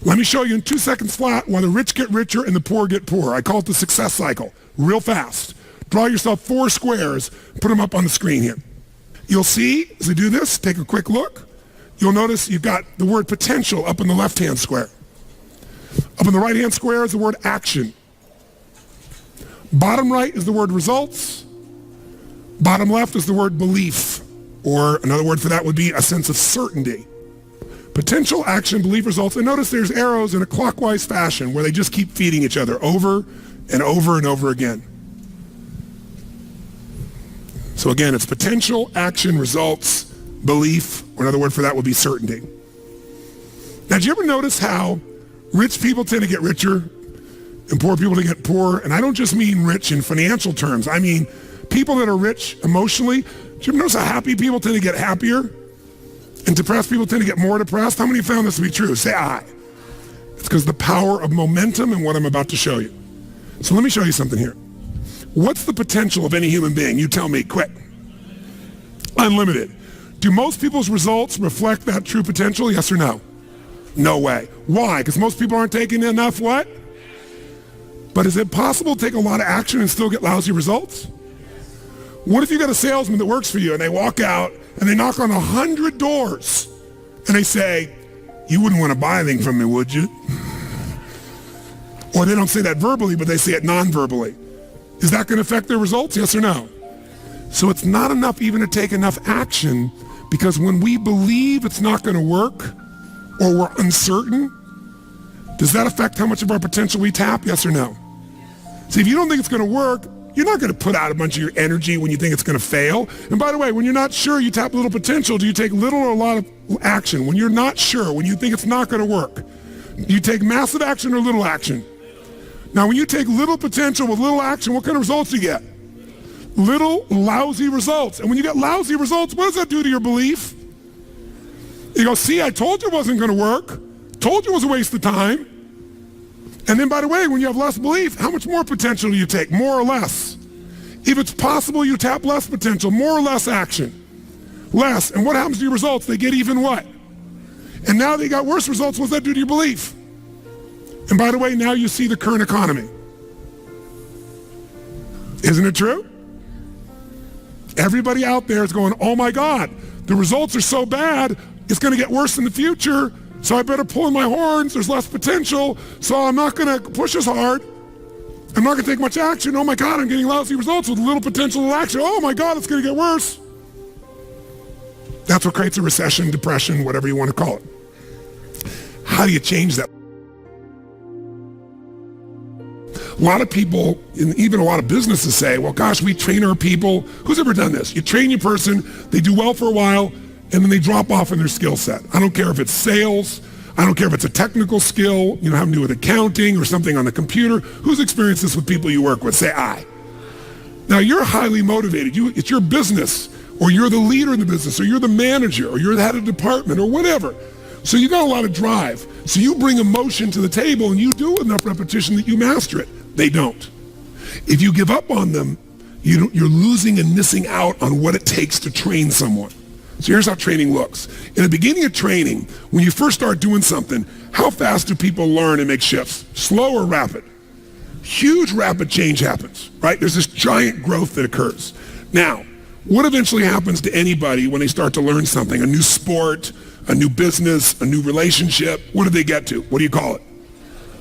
Let me show you in 2 seconds flat why the rich get richer and the poor get poorer. I call it the success cycle. Real fast. Draw yourself 4 squares, put them up on the screen here. You'll see, as we do this, take a quick look. You'll notice you've got the word potential up in the left-hand square. Up in the right-hand square is the word action. Bottom right is the word results. Bottom left is the word belief, or another word for that would be a sense of certainty. Potential, action, belief, results. And notice there's arrows in a clockwise fashion where they just keep feeding each other over and over and over again. So again, it's potential, action, results, belief, or another word for that would be certainty. Now, did you ever notice how rich people tend to get richer and poor people to get poorer? And I don't just mean rich in financial terms. I mean people that are rich emotionally. Did you ever notice how happy people tend to get happier? And depressed people tend to get more depressed? How many have found this to be true? Say aye. It's because the power of momentum and what I'm about to show you. So let me show you something here. What's the potential of any human being? You tell me, quick. Unlimited. Do most people's results reflect that true potential? Yes or no? No way. Why? Because most people aren't taking enough what? But is it possible to take a lot of action and still get lousy results? What if you got a salesman that works for you and they walk out and they knock on 100 doors and they say, you wouldn't want to buy anything from me, would you? Or they don't say that verbally, but they say it non-verbally. Is that going to affect their results? Yes or no? So it's not enough even to take enough action, because when we believe it's not going to work or we're uncertain, does that affect how much of our potential we tap? Yes or no? See, if you don't think it's going to work, you're not going to put out a bunch of your energy when you think it's going to fail. And by the way, when you're not sure, you tap little potential. Do you take little or a lot of action? When you're not sure, when you think it's not going to work, do you take massive action or little action? Now, when you take little potential with little action, what kind of results do you get? Little lousy results. And when you get lousy results, what does that do to your belief? You go, see, I told you it wasn't going to work. Told you it was a waste of time. And then, by the way, when you have less belief, how much more potential do you take? More or less? If it's possible, you tap less potential, more or less action. Less. And what happens to your results? They get even what? And now they got worse results. What does that do to your belief? And by the way, now you see the current economy. Isn't it true? Everybody out there is going, oh my God, the results are so bad, it's going to get worse in the future. So I better pull in my horns. There's less potential. So I'm not going to push as hard. I'm not going to take much action. Oh my God, I'm getting lousy results with little potential action. Oh my God, it's going to get worse. That's what creates a recession, depression, whatever you want to call it. How do you change that? A lot of people, and even a lot of businesses say, well, gosh, we train our people. Who's ever done this? You train your person, they do well for a while, and then they drop off in their skill set. I don't care if it's sales. I don't care if it's a technical skill, having to do with accounting or something on the computer. Who's experienced this with people you work with? Say aye. Now, you're highly motivated. It's your business, or you're the leader in the business, or you're the manager, or you're the head of the department, or whatever. So you got a lot of drive. So you bring emotion to the table, and you do enough repetition that you master it. They don't. If you give up on them, you're losing and missing out on what it takes to train someone. So here's how training looks. In the beginning of training, when you first start doing something, how fast do people learn and make shifts? Slow or rapid? Huge rapid change happens, right? There's this giant growth that occurs. Now, what eventually happens to anybody when they start to learn something? A new sport, a new business, a new relationship. What do they get to? What do you call it?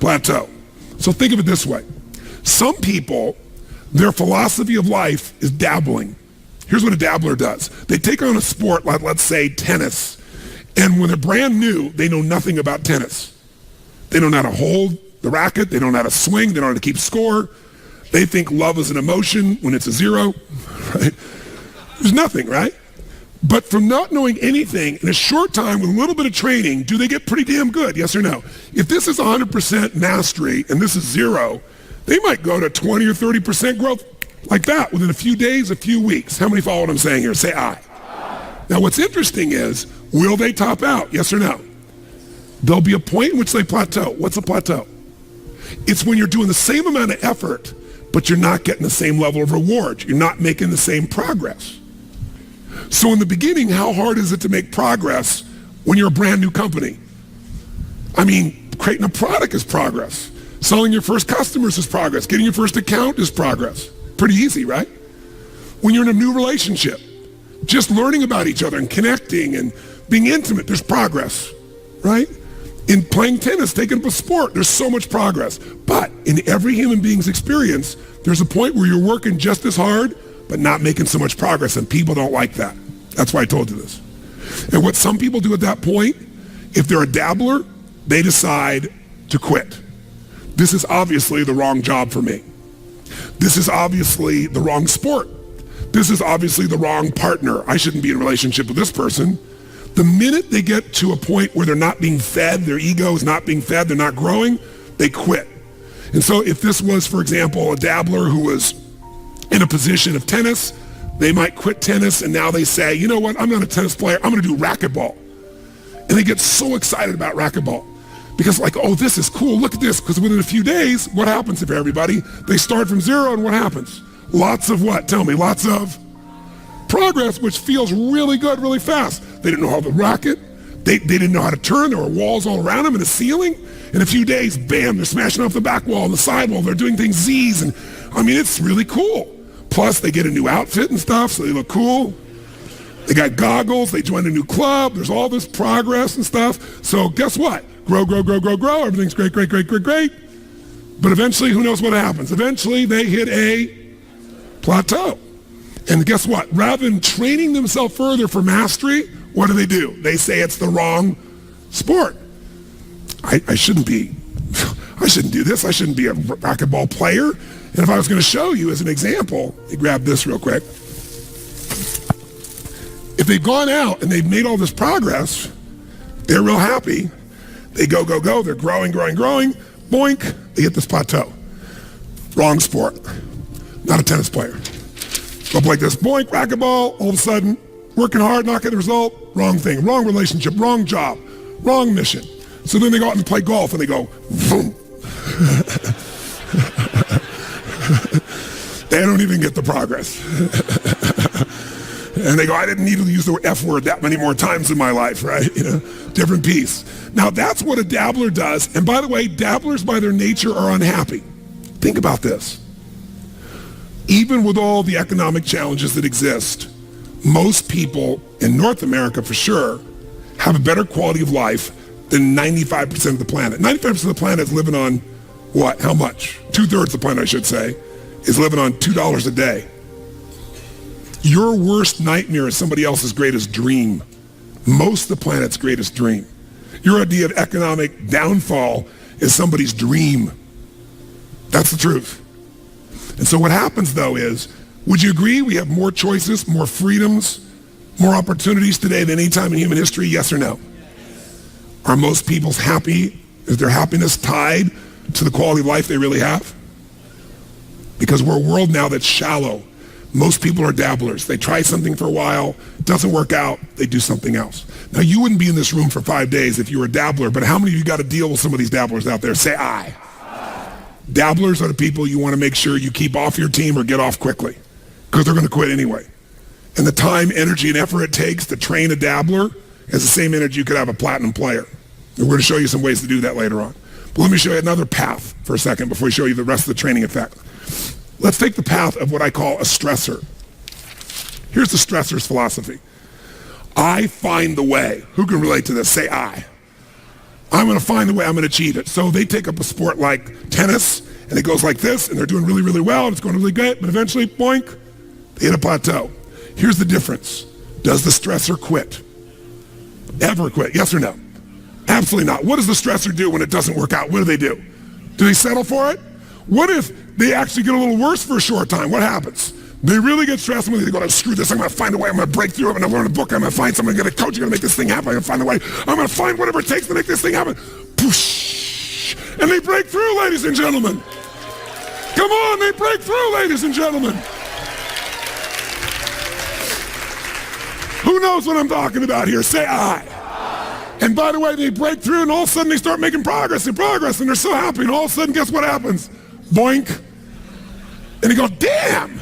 Plateau. So think of it this way. Some people, their philosophy of life is dabbling. Here's what a dabbler does. They take on a sport like, let's say, tennis. And when they're brand new, they know nothing about tennis. They don't know how to hold the racket. They don't know how to swing. They don't know how to keep score. They think love is an emotion when it's a zero, right? There's nothing, right? But from not knowing anything, in a short time with a little bit of training, do they get pretty damn good, yes or no? If this is 100% mastery and this is zero, they might go to 20 or 30% growth like that within a few days, a few weeks. How many follow what I'm saying here? Say aye. Now what's interesting is, will they top out? Yes or no? There'll be a point in which they plateau. What's a plateau? It's when you're doing the same amount of effort, but you're not getting the same level of reward. You're not making the same progress. So in the beginning, how hard is it to make progress when you're a brand new company? I mean, Creating a product is progress. Selling your first customers is progress. Getting your first account is progress. Pretty easy, right? When you're in a new relationship, just learning about each other and connecting and being intimate, there's progress, right? In playing tennis, taking up a sport, there's so much progress. But in every human being's experience, there's a point where you're working just as hard, but not making so much progress, and people don't like that. That's why I told you this. And what some people do at that point, if they're a dabbler, they decide to quit. This is obviously the wrong job for me. This is obviously the wrong sport. This is obviously the wrong partner. I shouldn't be in a relationship with this person. The minute they get to a point where they're not being fed, their ego is not being fed, they're not growing, they quit. And so if this was, for example, a dabbler who was in a position of tennis, they might quit tennis and now they say, you know what, I'm not a tennis player, I'm gonna do racquetball. And they get so excited about racquetball because like, oh, this is cool, look at this, because within a few days, what happens if everybody? They start from zero and what happens? Lots of what? Tell me, lots of progress, which feels really good, really fast. They didn't know how to racket. They didn't know how to turn. There were walls all around them and a ceiling. In a few days, bam, they're smashing off the back wall and the side wall. They're doing things Z's. And I mean, it's really cool. Plus, they get a new outfit and stuff, so they look cool. They got goggles. They join a new club. There's all this progress and stuff. So guess what? Grow, grow, grow, grow, grow. Everything's great, great, great, great, great. But eventually, who knows what happens? Eventually, they hit a plateau. And guess what? Rather than training themselves further for mastery, what do? They say it's the wrong sport. I shouldn't do this. I shouldn't be a racquetball player. And if I was going to show you as an example, let me grab this real quick. If they've gone out and they've made all this progress, they're real happy. They go, go, go. They're growing, growing, growing. Boink, they hit this plateau. Wrong sport. Not a tennis player. Go up like this, boink, racquetball, all of a sudden, working hard, not getting the result, wrong thing, wrong relationship, wrong job, wrong mission. So then they go out and play golf and they go, boom. They don't even get the progress. And they go, I didn't need to use the F word that many more times in my life, right? You know, different piece. Now that's what a dabbler does. And by the way, dabblers by their nature are unhappy. Think about this. Even with all the economic challenges that exist, most people in North America for sure have a better quality of life than 95% of the planet. 95% of the planet is living on what? How much? 2/3 of the planet, I should say, is living on $2 a day. Your worst nightmare is somebody else's greatest dream. Most of the planet's greatest dream. Your idea of economic downfall is somebody's dream. That's the truth. And so what happens, though, is, would you agree we have more choices, more freedoms, more opportunities today than any time in human history, yes or no? Are most people's happy? Is their happiness tied to the quality of life they really have? Because we're a world now that's shallow. Most people are dabblers. They try something for a while, doesn't work out, they do something else. Now, you wouldn't be in this room for 5 days if you were a dabbler, but how many of you got to deal with some of these dabblers out there? Say aye. Dabblers are the people you want to make sure you keep off your team or get off quickly because they're going to quit anyway. And the time, energy, and effort it takes to train a dabbler is the same energy you could have a platinum player. And we're going to show you some ways to do that later on. But let me show you another path for a second before we show you the rest of the training effect. Let's take the path of what I call a stressor. Here's the stressor's philosophy. I find the way. Who can relate to this? Say I. I'm going to find the way, I'm going to achieve it. So they take up a sport like tennis, and it goes like this, and they're doing really, really well, and it's going really good, but eventually, boink, they hit a plateau. Here's the difference. Does the stressor quit? Ever quit? Yes or no? Absolutely not. What does the stressor do when it doesn't work out? What do? Do they settle for it? What if they actually get a little worse for a short time? What happens? They really get stressed and they go, screw this, I'm going to find a way, I'm going to break through, I'm going to learn a book, I'm going to find someone, I'm going to coach, I'm going to make this thing happen, I'm going to find a way, I'm going to find whatever it takes to make this thing happen. Poosh! And they break through, ladies and gentlemen. Come on, they break through, ladies and gentlemen. Who knows what I'm talking about here? Say I. And by the way, they break through and all of a sudden they start making progress and they're so happy, and all of a sudden, guess what happens? Boink. And they go, damn.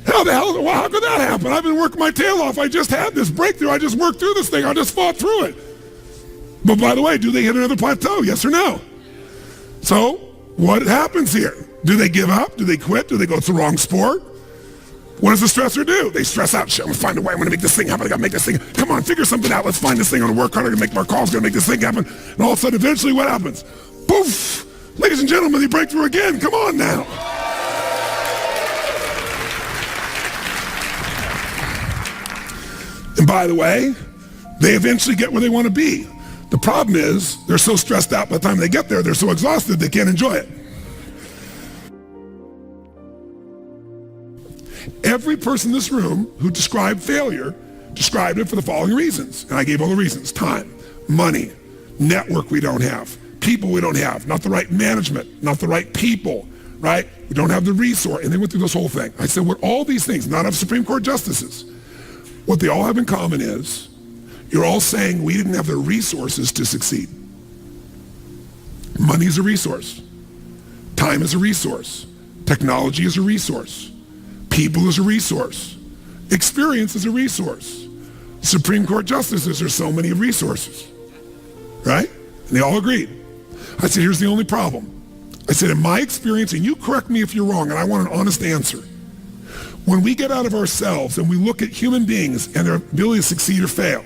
How the hell, well, how could that happen? I've been working my tail off. I just had this breakthrough. I just worked through this thing. I just fought through it. But by the way, do they hit another plateau? Yes or no? So what happens here? Do they give up? Do they quit? Do they go, it's the wrong sport? What does the stressor do? They stress out. Shit, I'm gonna find a way. I'm gonna make this thing happen. I gotta make this thing. Come on, figure something out. Let's find this thing. I'm gonna work hard. I'm gonna make more calls. Gonna make this thing happen. And all of a sudden, eventually, what happens? Poof! Ladies and gentlemen, they break through again. Come on now. And by the way, they eventually get where they want to be. The problem is they're so stressed out by the time they get there, they're so exhausted they can't enjoy it. Every person in this room who described failure described it for the following reasons. And I gave all the reasons: time, money, network we don't have, people we don't have, not the right management, not the right people, right? We don't have the resource. And they went through this whole thing. I said, what all these things, not of Supreme Court justices, what they all have in common is you're all saying we didn't have the resources to succeed. Money is a resource. Time is a resource. Technology is a resource. People is a resource. Experience is a resource. Supreme Court justices are so many resources, right? And they all agreed. I said, here's the only problem. I said, in my experience, and you correct me if you're wrong, and I want an honest answer. When we get out of ourselves and we look at human beings and their ability to succeed or fail,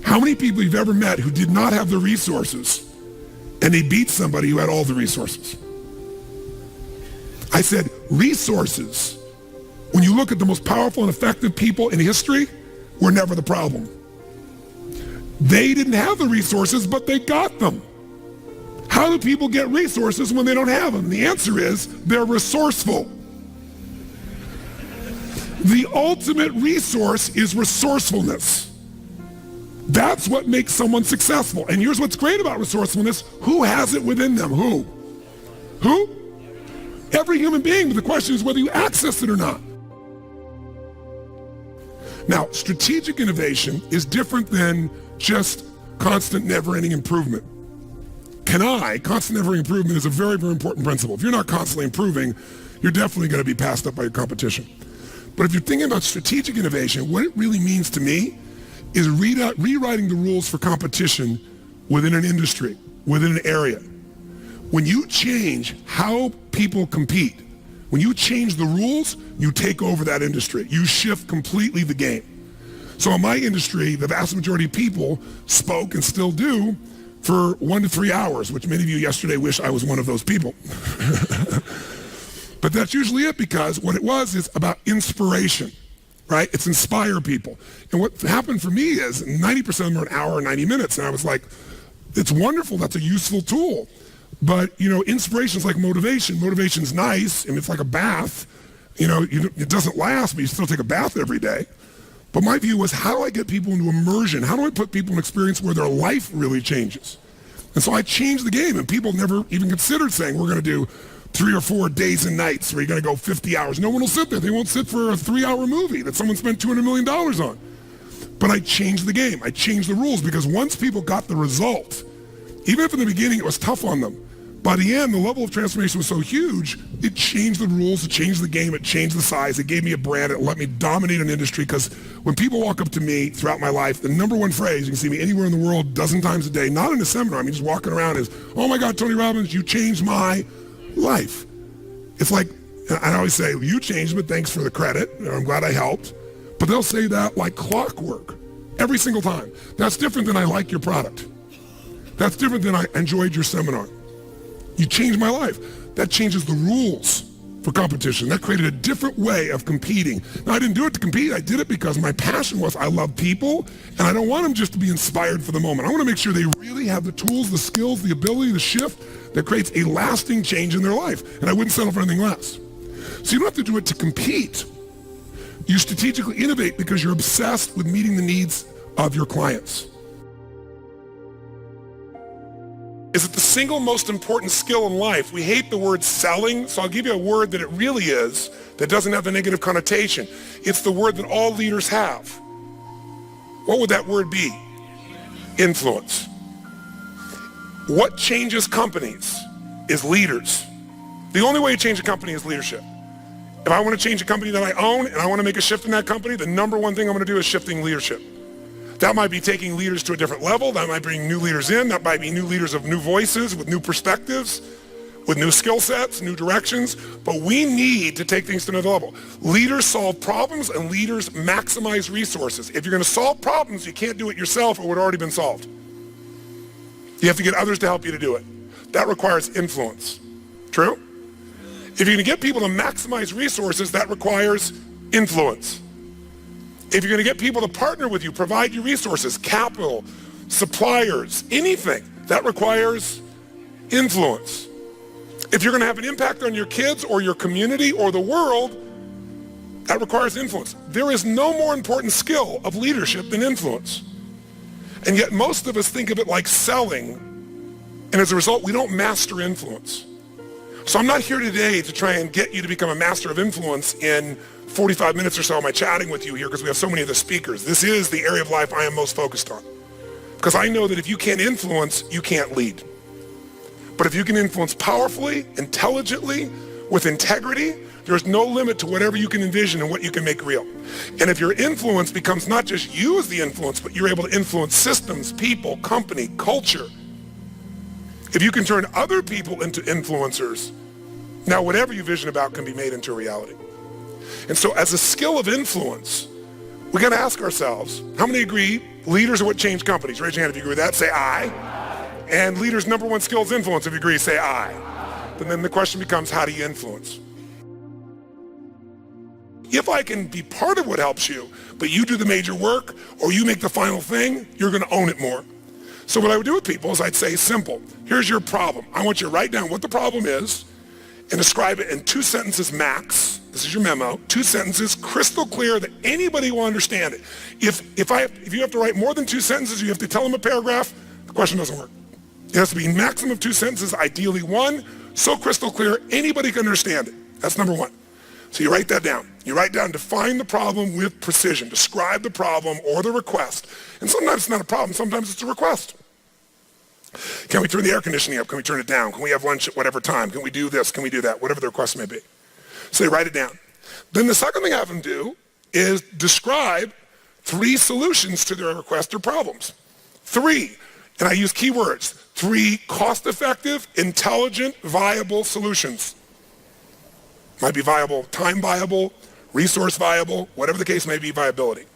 how many people you've ever met who did not have the resources and they beat somebody who had all the resources? I said, resources, when you look at the most powerful and effective people in history, were never the problem. They didn't have the resources, but they got them. How do people get resources when they don't have them? The answer is they're resourceful. The ultimate resource is resourcefulness. That's what makes someone successful. And here's what's great about resourcefulness. Who has it within them? Who? Who? Every human being, but the question is whether you access it or not. Now, strategic innovation is different than just constant, never-ending improvement. Constant, never-ending improvement is a very, very important principle. If you're not constantly improving, you're definitely going to be passed up by your competition. But if you're thinking about strategic innovation, what it really means to me is rewriting the rules for competition within an industry, within an area. When you change how people compete, when you change the rules, you take over that industry. You shift completely the game. So in my industry, the vast majority of people spoke and still do for 1 to 3 hours, which many of you yesterday wish I was one of those people. But that's usually it, because what it was is about inspiration, right? It's inspire people. And what happened for me is 90% of them are an hour or 90 minutes. And I was like, it's wonderful. That's a useful tool. But, inspiration is like motivation. Motivation's nice, and it's like a bath. It doesn't last, but you still take a bath every day. But my view was, how do I get people into immersion? How do I put people in an experience where their life really changes? And so I changed the game, and people never even considered saying, we're going to do 3 or 4 days and nights where you're going to go 50 hours. No one will sit there. They won't sit for a 3-hour movie that someone spent $200 million on. But I changed the game. I changed the rules, because once people got the result, even if in the beginning it was tough on them, by the end, the level of transformation was so huge, it changed the rules, it changed the game, it changed the size, it gave me a brand, it let me dominate an industry. Because when people walk up to me throughout my life, the number one phrase, you can see me anywhere in the world, dozen times a day, not in a seminar, just walking around, is, oh my God, Tony Robbins, you changed my life. It's like, I always say, you changed, but thanks for the credit, I'm glad I helped. But they'll say that like clockwork, every single time. That's different than I like your product. That's different than I enjoyed your seminar. You changed my life. That changes the rules for competition. That created a different way of competing. Now, I didn't do it to compete. I did it because my passion was, I love people, and I don't want them just to be inspired for the moment. I want to make sure they really have the tools, the skills, the ability, the shift that creates a lasting change in their life. And I wouldn't settle for anything less. So you don't have to do it to compete. You strategically innovate because you're obsessed with meeting the needs of your clients. Is it the single most important skill in life? We hate the word selling, so I'll give you a word that it really is that doesn't have a negative connotation. It's the word that all leaders have. What would that word be? Influence. What changes companies is leaders. The only way to change a company is leadership. If I want to change a company that I own and I want to make a shift in that company, the number one thing I'm going to do is shifting leadership. That might be taking leaders to a different level. That might bring new leaders in. That might be new leaders of new voices with new perspectives, with new skill sets, new directions. But we need to take things to another level. Leaders solve problems and leaders maximize resources. If you're going to solve problems, you can't do it yourself or it would have already been solved. You have to get others to help you to do it. That requires influence. True? If you're going to get people to maximize resources, that requires influence. If you're going to get people to partner with you, provide you resources, capital, suppliers, anything, that requires influence. If you're going to have an impact on your kids or your community or the world, that requires influence. There is no more important skill of leadership than influence. And yet most of us think of it like selling, and as a result, we don't master influence. So I'm not here today to try and get you to become a master of influence in 45 minutes or so. Am I chatting with you here because we have so many of the speakers. This is the area of life I am most focused on. Because I know that if you can't influence, you can't lead. But if you can influence powerfully, intelligently, with integrity, there's no limit to whatever you can envision and what you can make real. And if your influence becomes not just you as the influence, but you're able to influence systems, people, company, culture. If you can turn other people into influencers, now whatever you vision about can be made into reality. And so as a skill of influence, we got to ask ourselves, how many agree leaders are what change companies? Raise your hand if you agree with that. Say aye. And leaders' number one skill is influence. If you agree, say aye. And then the question becomes, how do you influence? If I can be part of what helps you, but you do the major work or you make the final thing, you're going to own it more. So what I would do with people is I'd say, simple, here's your problem. I want you to write down what the problem is and describe it in 2 sentences max. This is your memo. 2 sentences, crystal clear that anybody will understand it. If you have to write more than 2 sentences, you have to tell them a paragraph, the question doesn't work. It has to be maximum of 2 sentences, ideally 1, so crystal clear anybody can understand it. That's number 1. So you write that down. You write down, define the problem with precision. Describe the problem or the request. And sometimes it's not a problem. Sometimes it's a request. Can we turn the air conditioning up? Can we turn it down? Can we have lunch at whatever time? Can we do this? Can we do that? Whatever the request may be. So they write it down. Then the second thing I have them do is describe 3 solutions to their request or problems. 3, and I use keywords, 3 cost-effective, intelligent, viable solutions. Might be viable, time viable, resource viable, whatever the case may be, viability.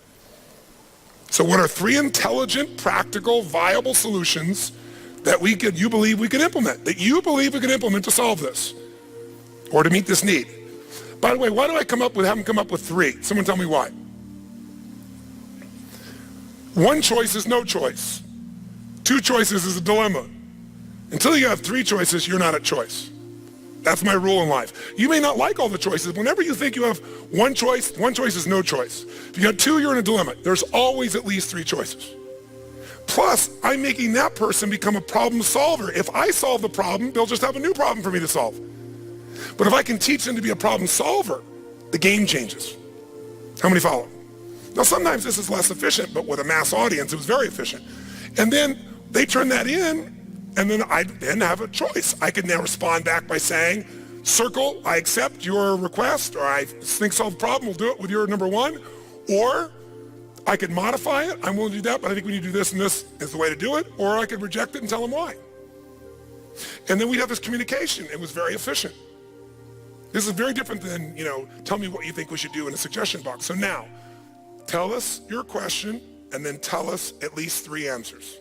So what are 3 intelligent, practical, viable solutions that you believe we can implement, to solve this or to meet this need? By the way, why do I have them come up with 3? Someone tell me why. 1 choice is no choice. 2 choices is a dilemma. Until you have 3 choices, you're not at choice. That's my rule in life. You may not like all the choices. Whenever you think you have 1 choice is no choice. If you got 2, you're in a dilemma. There's always at least 3 choices. Plus, I'm making that person become a problem solver. If I solve the problem, they'll just have a new problem for me to solve. But if I can teach them to be a problem solver, the game changes. How many follow? Now, sometimes this is less efficient, but with a mass audience, it was very efficient. And then they turn that in, and then I then have a choice. I can now respond back by saying, circle, I accept your request, or I think solve the problem, we'll do it with your number 1. Or I could modify it, I'm willing to do that, but I think we need to do this and this is the way to do it. Or I could reject it and tell them why. And then we'd have this communication. It was very efficient. This is very different than, tell me what you think we should do in a suggestion box. So now, tell us your question and then tell us at least 3 answers.